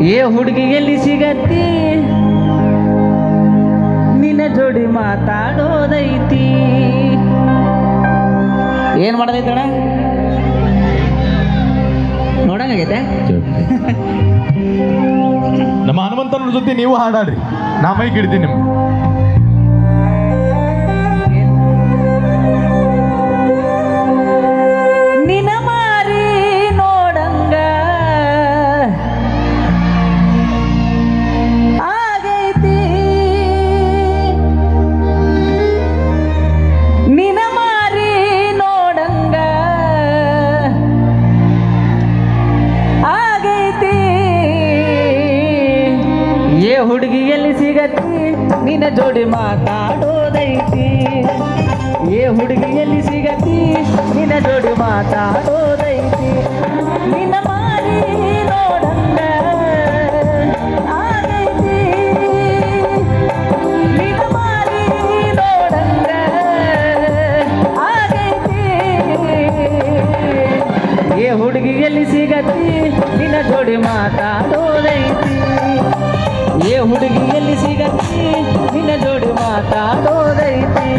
ಏ ಹುಡುಗಿ ಎಲ್ಲಿ ಸಿಗತ್ತಿ ನಿನ್ನ ಜೋಡಿ ಮಾತಾಡೋದೈತಿ. ಏನ್ ಮಾಡೋದೈತಣ್ಣ ನೋಡಂಗೈತೆ. ನಮ್ಮ ಹನುಮಂತನ ಜೊತೆ ನೀವು ಹಾಡಾಡ್ರಿ, ನಾ ಮೈಕ್ ಹಿಡ್ತೀನಿ ನಿಮ್ಗೆ. ನಿನ ಮಾರಿ ನೋಡಂಗ ಆಗೈತಿ, ನಿನ ಮಾರಿ ನೋಡಂಗ ಆಗೈತಿ. ಏ ಹುಡುಗಿ ಎಲ್ಲಿ ಸಿಗತ್ತಿ ನಿನ್ನ ಜೋಡಿ ಮಾತಾಡೋದೈತಿ. ಏ ಹುಡುಗಿ ಎಲ್ಲಿ ಸಿಗತ್ತಿ ನಿನ್ನ ಜೋಡಿ ಮಾತಾಡೋದೈತಿ. ನಿನ್ನ ಮಾರಿ ನೋಡಂಗ ಆಗೈತಿ, ನಿನ್ನ ಮಾರಿ ನೋಡಂಗ ಆಗೈತಿ. ಏ ಹುಡುಗಿ ಎಲ್ಲಿ ಸಿಗತ್ತಿ ನಿನ್ನ ಜೋಡಿ ಮಾತಾಡೋದೈತಿ. ಏ ಹುಡುಗಿ ಎಲ್ಲಿ ಸಿಗತ್ತಿ ನಿನ್ನ ಜೋಡಿ ಮಾತಾಡೋದೈತಿ.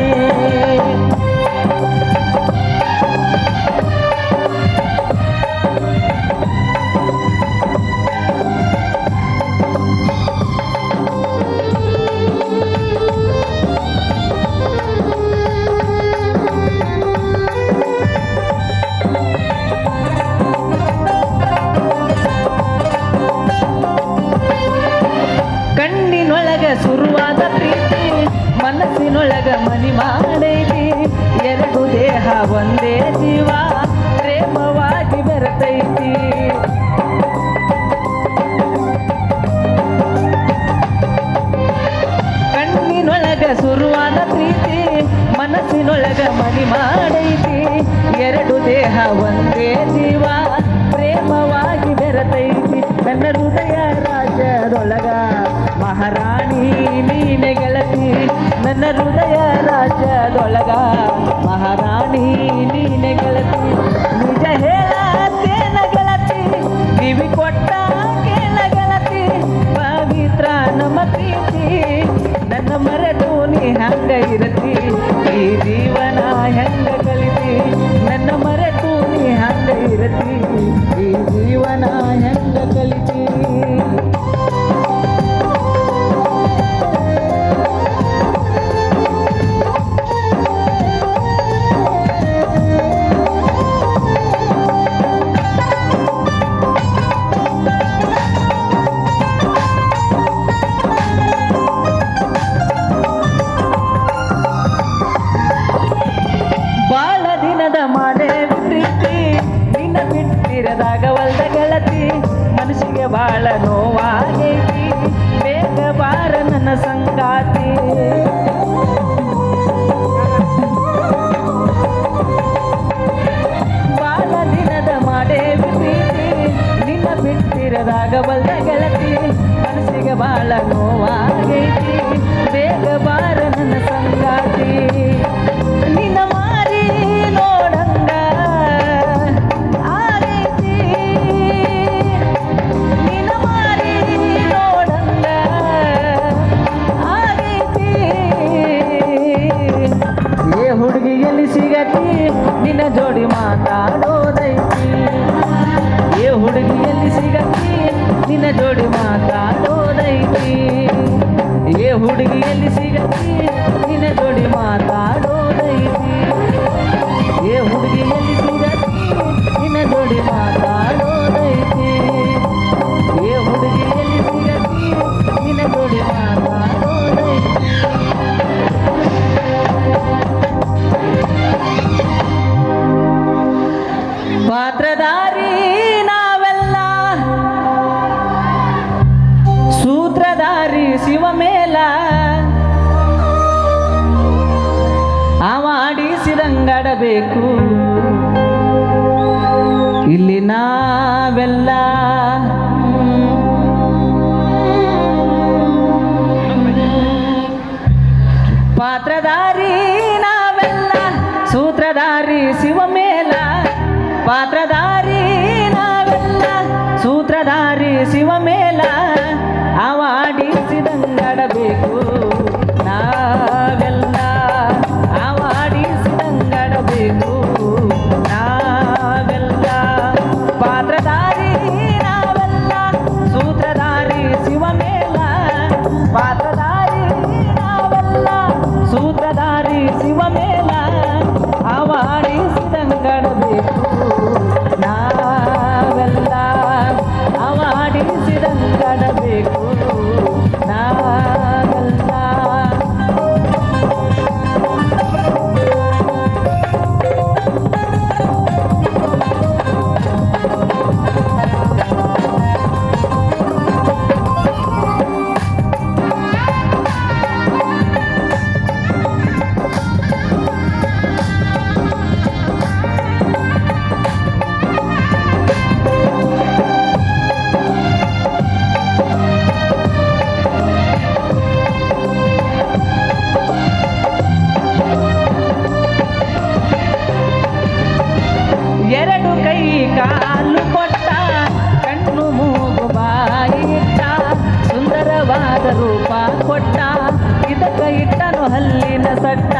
ಕಣ್ಣಿನೊಳಗ ಶುರುವಾದ ಪ್ರೀತಿ ಮನಸ್ಸಿನೊಳಗ ಮನಿ ಮಾಡೈತಿ. ಎರಡು ದೇಹ ಒಂದೇ ಜೀವ ಪ್ರೇಮವಾಗಿ ಬೆರೆತೈತಿ. ಕಣ್ಣಿನೊಳಗ ಶುರುವಾದ ಪ್ರೀತಿ ಮನಸ್ಸಿನೊಳಗ ಮನಿ ಮಾಡೈತಿ. ಎರಡು ದೇಹ ಒಂದೇ ಜೀವ ಪ್ರೇಮವಾಗಿ ಬೆರೆತೈತಿ. ನನ್ನ ಹೃದಯ ರಾಜ್ಯದೊಳಗ ಮಹಾರಾಣಿ ನೀನೆ ಗೆಳತಿ. ನನ್ನ ಹೃದಯ ರಾಜ್ಯದೊಳಗ ಮಹಾರಾಣಿ ನೀನೆ ಗೆಳತಿ. ನಿಜ ಹೇಳತೇನ ಗೆಳತಿ, ಕಿವಿ ಕೊಟ್ಟ ಕೇಳ ಗೆಳತಿ. ಪವಿತ್ರ ನಮ್ಮ ಪ್ರೀತಿ ನನ್ನ ಮರೆತು ನೀ ಹಂಗ ಇರತಿ. ಈ ಜೀವನ ಹೆಂಗ ಕಲಿತಿ ನನ್ನ ಮರೆತು ನೀ ಹಂಗ ಇರತಿ. ಈ ಜೀವನ ಹೆಂಗ ಕಲಿತಿ. ಬಾಳ ದಿನದ ಮಾಡೇ ಪ್ರೀತಿ ನಿನ್ನ ಬಿಟ್ಟಿರದಾಗವಲ್ದ ಗೆಳತಿ. ಮನಸ್ಸಿಗೆ ಬಾಳ ನೋವಾಗೈತಿ, ಬೇಗ ಬಾರ ನನ್ನ ಸಂಗಾತಿ. ಬಾಳ ದಿನದ ಮಾಡೇ ಪ್ರೀತಿ ನಿನ್ನ ಬಿಟ್ಟಿರದಾಗವಲ್ದ ಗೆಳತಿ. ಮನಸ್ಸಿಗೆ ಬಾಳ ನೋವಾಗೈತಿ, ಬೇಗ ಬಾರ ನನ್ನ ಸಂಗಾತಿ. ನಿನ್ನ ಮಾರಿ ನೋಡಂಗ ಆಗೈತಿ, ನಿನ್ನ ಮಾರಿ ನೋಡಂಗ ಆಗೈತಿ. ಏ ಹುಡುಗಿ ಎಲ್ಲಿ ಸಿಗತಿ ನಿನ್ನ ಜೋಡಿ ಮಾತಾಡೋದೈತಿ. ಏ ಹುಡುಗಿ ಎಲ್ಲಿ ಸಿಗತಿ ನಿನ್ನ ಜೋಡಿ ಮಾತಾಡೋದೈತಿ. ಏ ಹುಡುಗಿ ಎಲ್ಲಿ ಸಿಗತಿ ನಿನ್ನ ಜೋಡಿ ಮಾತಾಡೋದೈತಿ. ಏ ಹುಡುಗಿ ಎಲ್ಲಿ ಸಿಗತಿ ನಿನ್ನ ಜೋಡಿ ಮಾತಾಡೋದೈತಿ. ಏ ಹುಡುಗಿ ಎಲ್ಲಿ ಸಿಗತಿ ನಿನ್ನ ಜೋಡಿ ಮಾತಾಡೋದೈತಿ. ಪಾತ್ರಧಾರಿ ನಾವೆಲ್ಲ ಸೂತ್ರಧಾರಿ ಶಿವ ಮೇಲ ಆಡಿಸಿದಂಗಡಬೇಕು ಇಲ್ಲಿ ನಾವೆಲ್ಲ. ಪಾತ್ರಧಾರಿ ನಾವೆಲ್ಲ ಸೂತ್ರಧಾರಿ ಶಿವ ಮೇಲ. ಪಾತ್ರಧಾರಿ ನಾವೆಲ್ಲ ಸೂತ್ರಧಾರಿ ಶಿವ ಮೇಲ ಆವಾಡಿಸಿದಂಗಡಬೇಕು ನಾವೆಲ್ಲ ಆವಾಡಿಸಿದಂಗಡಬೇಕು ನಾವೆಲ್ಲ ಪಾತ್ರಧಾರಿ ನಾವೆಲ್ಲ ಸೂತ್ರಧಾರಿ ಶಿವ ಮೇಲ ಪಾತ್ರಧಾರಿ ನಾವೆಲ್ಲ ಸೂತ್ರಧಾರಿ ಶಿವ ಮೇಲ ಆವಾಡಿಸಿದಂಗಡಬೇಕು ನಾವೆಲ್ಲ ಆವಾಡಿಸಿದಂಗಡಬೇಕು ನಾವೆಲ್ಲ ಎರಡು ಕೈ ಕಾಲು ಕೊಟ್ಟ ಕಣ್ಣು ಮೂಗು ಬಾಯಿ ಇಟ್ಟ ಸುಂದರವಾದ ರೂಪ ಕೊಟ್ಟ ಇದಕ್ಕ ಇಟ್ಟನು ಹಲ್ಲಿನ ಸಟ್ಟ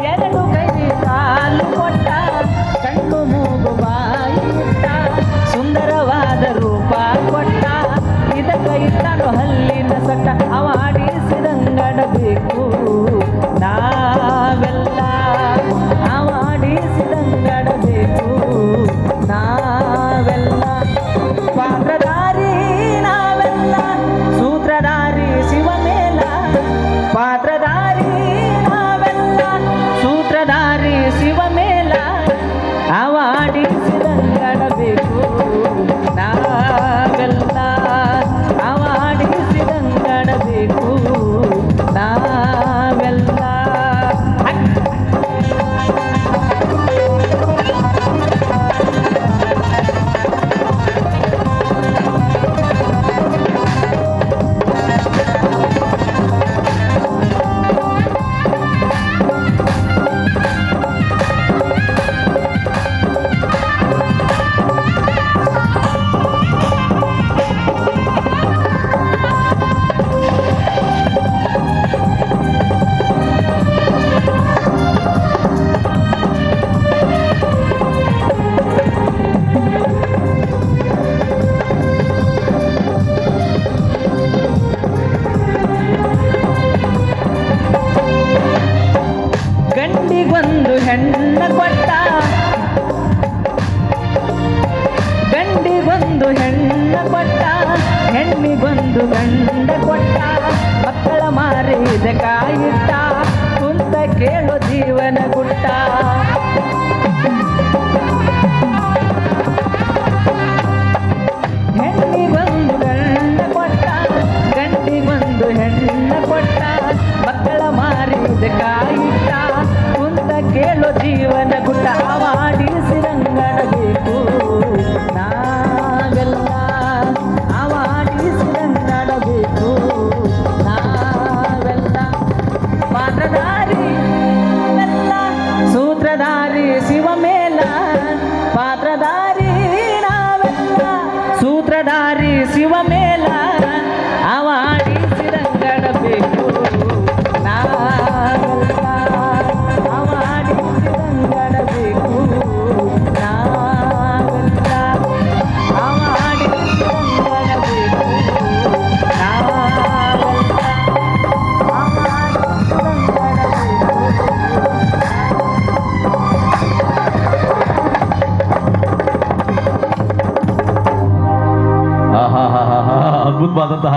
ಎರಡು ಕೈ ಕಾಲು ಕೊಟ್ಟ ಕಣ್ಣು ಮೂಗು ಬಾಯಿ ಇಟ್ಟ ಸುಂದರವಾದ ರೂಪ ಕೊಟ್ಟ ಇದಕ್ಕ ಇಟ್ಟನು ಹಲ್ಲಿನ ಸಟ್ಟ ಆವಾಡಿಸಿದಂಗಡಬೇಕು ನಾವೆಲ್ಲ ಆವಾಡಿಸಿದಂಗಡಬೇಕು ನಾವೆಲ್ಲ ಪಾತ್ರಧಾರಿ ನಾವೆಲ್ಲ ಸೂತ್ರಧಾರಿ ಶಿವ ಮೇಲ ಪಾತ್ರಧಾರಿ ನಾವೆಲ್ಲ ಸೂತ್ರಧಾರಿ ಶಿವ ಮೇಲ ಆವಾಡಿಸಿದಂಗಡಬೇಕು ನಾವೆಲ್ಲ ಆವಾಡಿಸಿದಂಗಡಬೇಕು ನಾವೆಲ್ಲ ಗಂಡಿಗೊಂದು ಹೆಣ್ಣ ಕೊಟ್ಟ ಗಂಡಿಗೊಂದು ಹೆಣ್ಣ ಕೊಟ್ಟ ಹೆಣ್ಣಿಗೊಂದು ಗಂಡ ಕೊಟ್ಟ ಮಕ್ಕಳ ಮಾರಿದ ಕಾಯಿಟ್ಟ ಕುಂತ ಕೇಳೋ ಜೀವನ ಗುಟ್ಟ ಹೆಣ್ಣಿಗೊಂದು ಗಂಡ ಕೊಟ್ಟ ಗಂಡಿಗೊಂದು ಹೆಣ್ಣ ಕೊಟ್ಟ ಮಕ್ಕಳ ಮಾರಿದ ಕಾಯಿಟ್ಟ ಕುಂತ ಕೇಳೋ ಜೀವನ ಗುಟ್ಟ ಆವಾಡಿಸಿದಂಗಡಬೇಕು ನಾವೆಲ್ಲ ಆವಾಡಿಸಿದಂಗಡಬೇಕು ನಾವೆಲ್ಲ ಪಾತ್ರಧಾರಿ ನಾವೆಲ್ಲ ಸೂತ್ರಧಾರಿ ಶಿವ ಮೇಲ ಪಾತ್ರಧಾರಿ ನಾವೆಲ್ಲ ಸೂತ್ರಧಾರಿ ಶಿವ ಮೇಲ ಆವಾಡಿಸಿದಂಗಡಬೇಕು ನಾವೆಲ್ಲ ಆವಾಡಿಸಿದಂಗಡಬೇಕು ನಾವೆಲ್ಲ ಆವಾಡಿಸಿದಂಗಡಬೇಕು ನಾವೆಲ್ಲ ಅದ್ಭುತವಾದಂತಹ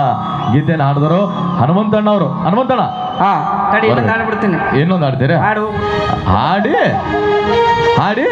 ಗೀತೆಯನ್ನು ಹಾಡಿದರು ಹನುಮಂತಣ್ಣ ಅವರು. ಹನುಮಂತಣ್ಣ ತಡಿ ಇನ್ನೊಂದು ಹಾಡ್ಬಿಡ್ತೀನಿ. ಏನೊಂದು ಹಾಡ್ತೀರಾ? ಹಾಡು ಹಾಡಿ ಹಾಡಿ